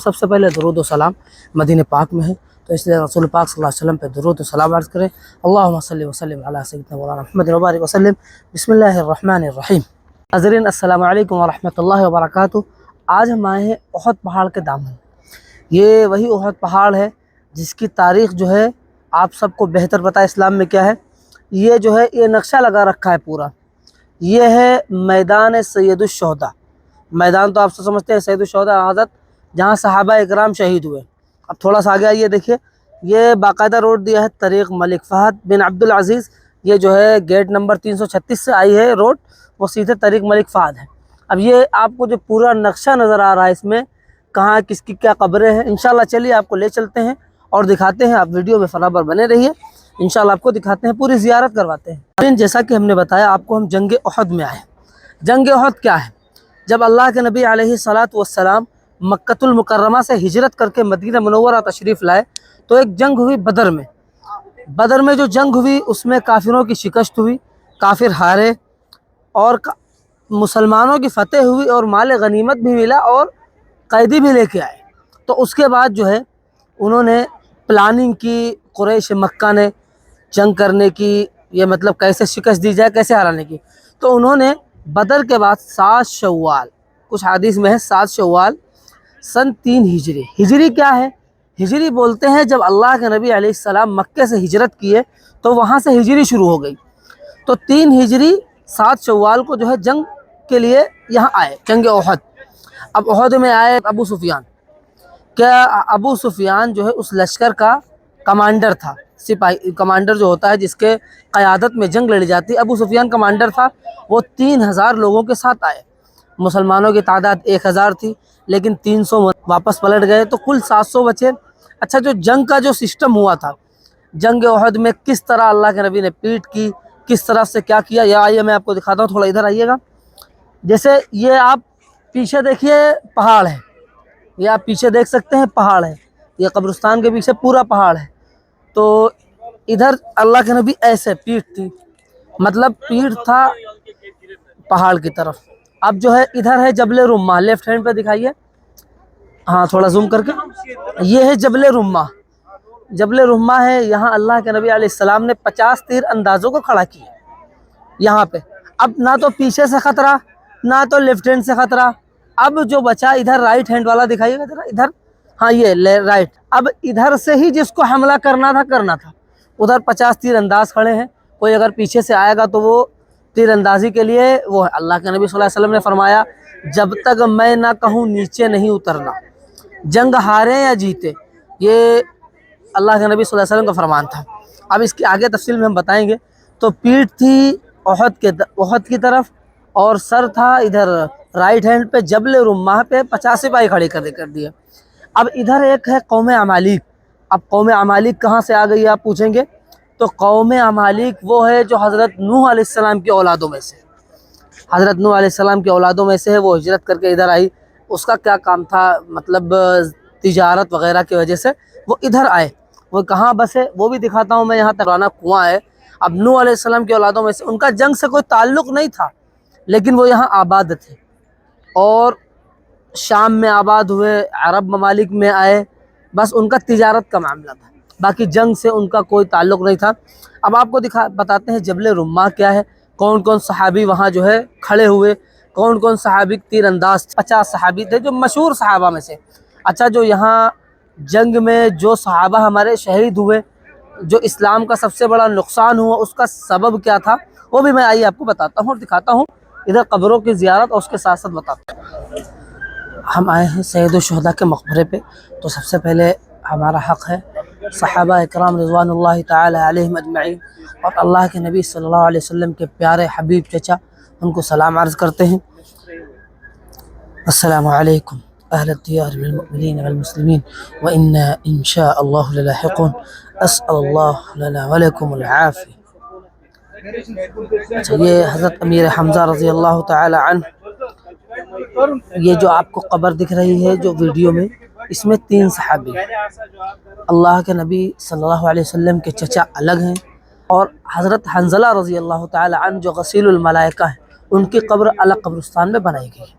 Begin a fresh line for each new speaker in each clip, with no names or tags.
سب سے پہلے درود و سلام مدینہ پاک میں ہے، تو اس لیے رسول پاک صلی اللہ علیہ وسلم پہ درود و سلام عرض کریں۔ اللہم صلی وسلم علی سیدنا مولانا محمد وبارک وسلم۔ بسم اللہ الرحمن الرحیم۔ ناظرین السلام علیکم ورحمۃ اللہ وبرکاتہ۔ آج ہم آئے ہیں احد پہاڑ کے دامن۔ یہ وہی احد پہاڑ ہے جس کی تاریخ جو ہے آپ سب کو بہتر پتہ ہے اسلام میں کیا ہے۔ یہ جو ہے یہ نقشہ لگا رکھا ہے پورا، یہ ہے میدان سید الشہداء۔ میدان تو آپ سے سمجھتے ہیں سید الشہداء حضرت جہاں صحابہ اکرام شہید ہوئے۔ اب تھوڑا سا آگے آئیے، دیکھیے یہ باقاعدہ روڈ دیا ہے طریق ملک فہد بن عبد العزیز۔ یہ جو ہے گیٹ نمبر 336 سے آئی ہے روڈ، وہ سیدھے طریق ملک فہد ہے۔ اب یہ آپ کو جو پورا نقشہ نظر آ رہا ہے، اس میں کہاں کس کی کیا قبریں ہیں، انشاءاللہ چلیے آپ کو لے چلتے ہیں اور دکھاتے ہیں۔ آپ ویڈیو میں برابر بنے رہیے، انشاءاللہ آپ کو دکھاتے ہیں، پوری زیارت کرواتے ہیں۔ جیسا کہ ہم نے بتایا آپ کو، ہم جنگ احد میں آئے۔ جنگ احد کیا ہے؟ جب اللہ کے نبی علیہ الصلاۃ والسلام مکۃ المکرمہ سے ہجرت کر کے مدینہ منورہ تشریف لائے تو ایک جنگ ہوئی بدر میں۔ بدر میں جو جنگ ہوئی اس میں کافروں کی شکست ہوئی، کافر ہارے اور مسلمانوں کی فتح ہوئی اور مال غنیمت بھی ملا اور قیدی بھی لے کے آئے۔ تو اس کے بعد جو ہے انہوں نے پلاننگ کی، قریش مکہ نے جنگ کرنے کی، یہ مطلب کیسے شکست دی جائے، کیسے ہرانے کی۔ تو انہوں نے بدر کے بعد 7 شوال، کچھ حدیث میں ہے 7 شوال سن 3 ہجری۔ ہجری کیا ہے؟ ہجری بولتے ہیں جب اللہ کے نبی علیہ السلام مکے سے ہجرت کیے تو وہاں سے ہجری شروع ہو گئی۔ تو 3 ہجری 7 شوال کو جو ہے جنگ کے لیے یہاں آئے، جنگ احد۔ اب احد میں آئے ابو سفیان۔ کیا ابو سفیان جو ہے اس لشکر کا کمانڈر تھا، سپاہی کمانڈر جو ہوتا ہے جس کے قیادت میں جنگ لڑی جاتی ہے، ابو سفیان کمانڈر تھا۔ وہ 3000 لوگوں کے ساتھ آئے۔ مسلمانوں کی تعداد 1000 تھی لیکن 300 واپس پلٹ گئے تو کل 700 بچے۔ اچھا، جو جنگ کا جو سسٹم ہوا تھا، جنگ احد میں کس طرح اللہ کے نبی نے پیٹ کی، کس طرح سے کیا کیا، یہ آئیے میں آپ کو دکھاتا ہوں، تھوڑا ادھر آئیے گا۔ جیسے یہ آپ پیچھے دیکھیے پہاڑ ہے، یہ آپ پیچھے دیکھ سکتے ہیں پہاڑ ہے، یہ قبرستان کے پیچھے پورا پہاڑ ہے۔ تو ادھر اللہ کے نبی ایسے پیٹ تھی، مطلب پیٹ تھا پہاڑ کی طرف۔ اب جو ہے ادھر ہے جبل رمہ، لیفٹ ہینڈ پہ دکھائیے، ہاں تھوڑا زوم کر کے، یہ ہے جبل رمہ۔ جبل رمہ ہے، یہاں اللہ کے نبی علیہ السلام نے 50 تیر اندازوں کو کھڑا کیا یہاں پہ۔ اب نہ تو پیچھے سے خطرہ، نہ تو لیفٹ ہینڈ سے خطرہ۔ اب جو بچا ادھر رائٹ ہینڈ والا دکھائیے گا ذرا، ادھر، ہاں یہ رائٹ۔ اب ادھر سے ہی جس کو حملہ کرنا تھا، ادھر 50 تیر انداز کھڑے ہیں۔ کوئی اگر پیچھے سے آئے گا تو وہ تیر اندازی کے لیے وہ ہے۔ اللہ کے نبی صلی اللہ علیہ وسلم نے فرمایا جب تک میں نہ کہوں نیچے نہیں اترنا، جنگ ہارے یا جیتے، یہ اللہ کے نبی صلی اللہ علیہ وسلم کا فرمان تھا۔ اب اس کی آگے تفصیل میں ہم بتائیں گے۔ تو پیٹھ تھی احد کی طرف اور سر تھا ادھر رائٹ ہینڈ پہ جبل رمہ پہ، 50 سپاہی کھڑے کر دیے۔ اب ادھر ایک ہے قوم عمالیق۔ اب قوم عمالیق کہاں سے آ گئی آپ پوچھیں گے، تو قوم عمالیق وہ ہے جو حضرت نوح علیہ السلام کی اولادوں میں سے، حضرت نوح علیہ السلام کی اولادوں میں سے ہے۔ وہ ہجرت کر کے ادھر آئی، اس کا کیا کام تھا، مطلب تجارت وغیرہ کی وجہ سے وہ ادھر آئے۔ وہ کہاں بسے وہ بھی دکھاتا ہوں میں، یہاں ترانا کنواں ہے۔ اب نوح علیہ السلام کی اولادوں میں سے، ان کا جنگ سے کوئی تعلق نہیں تھا لیکن وہ یہاں آباد تھے اور شام میں آباد ہوئے، عرب ممالک میں آئے، بس ان کا تجارت کا معاملہ تھا، باقی جنگ سے ان کا کوئی تعلق نہیں تھا۔ اب آپ کو بتاتے ہیں جبل رمہ کیا ہے، کون کون صحابی وہاں جو ہے کھڑے ہوئے، کون کون صحابی تیر انداز، 50 صحابی تھے جو مشہور صحابہ میں سے۔ اچھا، جو یہاں جنگ میں جو صحابہ ہمارے شہید ہوئے، جو اسلام کا سب سے بڑا نقصان ہوا، اس کا سبب کیا تھا وہ بھی میں آئیے آپ کو بتاتا ہوں اور دکھاتا ہوں۔ ادھر قبروں کی زیارت اور اس کے ساتھ ساتھ بتاتا ہوں۔ ہم آئے ہیں سید الشہداء کے مقبرے پہ، تو سب سے پہلے ہمارا حق ہے صحابہ اکرام رضوان اللہ تعالی علیہم اجمعین اور اللہ کے نبی صلی اللہ علیہ وسلم کے پیارے حبیب چچا، ان کو سلام عرض کرتے ہیں۔ السلام علیکم اہل الدیار بالمؤمنین والمسلمین وإنا ان شاء اللہ للاحقون، اسأل اللہ لنا ولکم العافیہ۔ اچھا، یہ حضرت امیر حمزہ رضی اللہ تعالی عنہ، یہ جو آپ کو قبر دکھ رہی ہے جو ویڈیو میں، اس میں 3 صحابی ہیں۔ اللہ کے نبی صلی اللہ علیہ وسلم کے چچا الگ ہیں اور حضرت حنظلہ رضی اللہ تعالی عنہ جو غسیل الملائکہ ہیں، ان کی قبر الگ قبرستان میں بنائی گئی ہے۔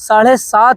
7.5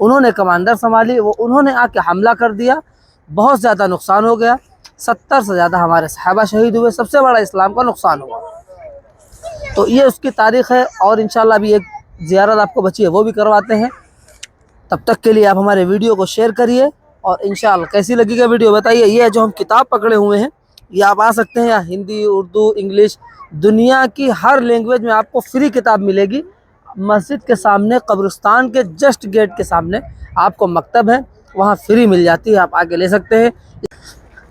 انہوں نے کمانڈر سنبھالی، وہ انہوں نے آ کے حملہ کر دیا، بہت زیادہ نقصان ہو گیا، 70 سے زیادہ ہمارے صحابہ شہید ہوئے، سب سے بڑا اسلام کا نقصان ہوا۔ تو یہ اس کی تاریخ ہے، اور انشاءاللہ ابھی ایک زیارت آپ کو بچی ہے وہ بھی کرواتے ہیں۔ تب تک کے لیے آپ ہمارے ویڈیو کو شیئر کریے، اور انشاءاللہ کیسی لگی گا ویڈیو بتائیے۔ یہ جو ہم کتاب پکڑے ہوئے ہیں یہ آپ آ سکتے ہیں، یا ہندی، اردو، انگلش، دنیا کی ہر لینگویج میں آپ کو فری کتاب ملے گی۔ مسجد کے سامنے، قبرستان کے جسٹ گیٹ کے سامنے آپ کو مکتب ہے، وہاں فری مل جاتی ہے، آپ آ کے لے سکتے ہیں۔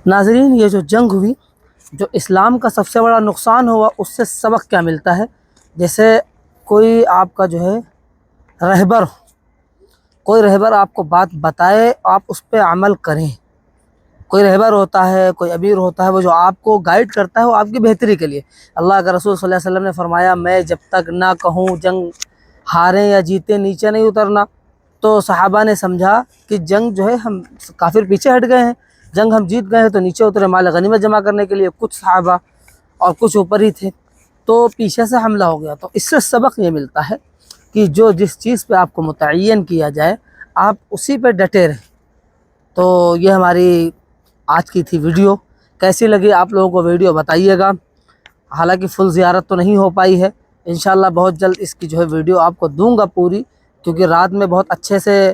ناظرین، یہ جو جنگ ہوئی، جو اسلام کا سب سے بڑا نقصان ہوا، اس سے سبق کیا ملتا ہے؟ جیسے کوئی آپ کا جو ہے رہبر، کوئی رہبر آپ کو بات بتائے، آپ اس پہ عمل کریں۔ کوئی رہبر ہوتا ہے، کوئی امیر ہوتا ہے، وہ جو آپ کو گائیڈ کرتا ہے وہ آپ کی بہتری کے لیے۔ اللہ کا رسول صلی اللہ علیہ وسلم نے فرمایا، میں جب تک نہ کہوں جنگ ہاریں یا جیتے نیچے نہیں اترنا۔ تو صحابہ نے سمجھا کہ جنگ جو ہے، ہم کافر پیچھے ہٹ گئے ہیں، جنگ ہم جیت گئے ہیں تو نیچے اترے مال غنیمت جمع کرنے کے لیے، کچھ صحابہ اور کچھ اوپر ہی تھے، تو پیچھے سے حملہ ہو گیا۔ تو اس سے سبق یہ ملتا ہے کہ جو جس چیز پہ آپ کو متعین کیا جائے آپ اسی پہ ڈٹے رہیں۔ تو یہ ہماری آج کی تھی ویڈیو، کیسی لگی آپ لوگوں کو ویڈیو بتائیے گا۔ حالانکہ فل زیارت تو نہیں ہو پائی ہے، انشاءاللہ بہت جلد اس کی جو ہے ویڈیو آپ کو دوں گا پوری، کیونکہ رات میں بہت اچھے سے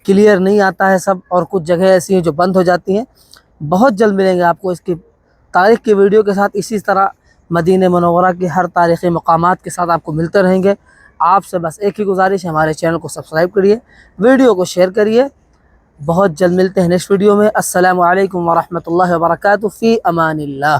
کلیئر نہیں آتا ہے سب، اور کچھ جگہ ایسی ہیں جو بند ہو جاتی ہیں۔ بہت جلد ملیں گے آپ کو اس کی تاریخ کی ویڈیو کے ساتھ، اسی طرح مدینہ منورہ کی ہر تاریخی مقامات کے ساتھ آپ کو ملتے رہیں گے۔ آپ سے بس ایک ہی گزارش ہے، ہمارے چینل کو سبسکرائب کریے، ویڈیو کو شیئر کریے۔ بہت جلد ملتے ہیں نیکسٹ ویڈیو میں۔ السلام علیکم ورحمۃ اللہ وبرکاتہ، فی امان اللہ۔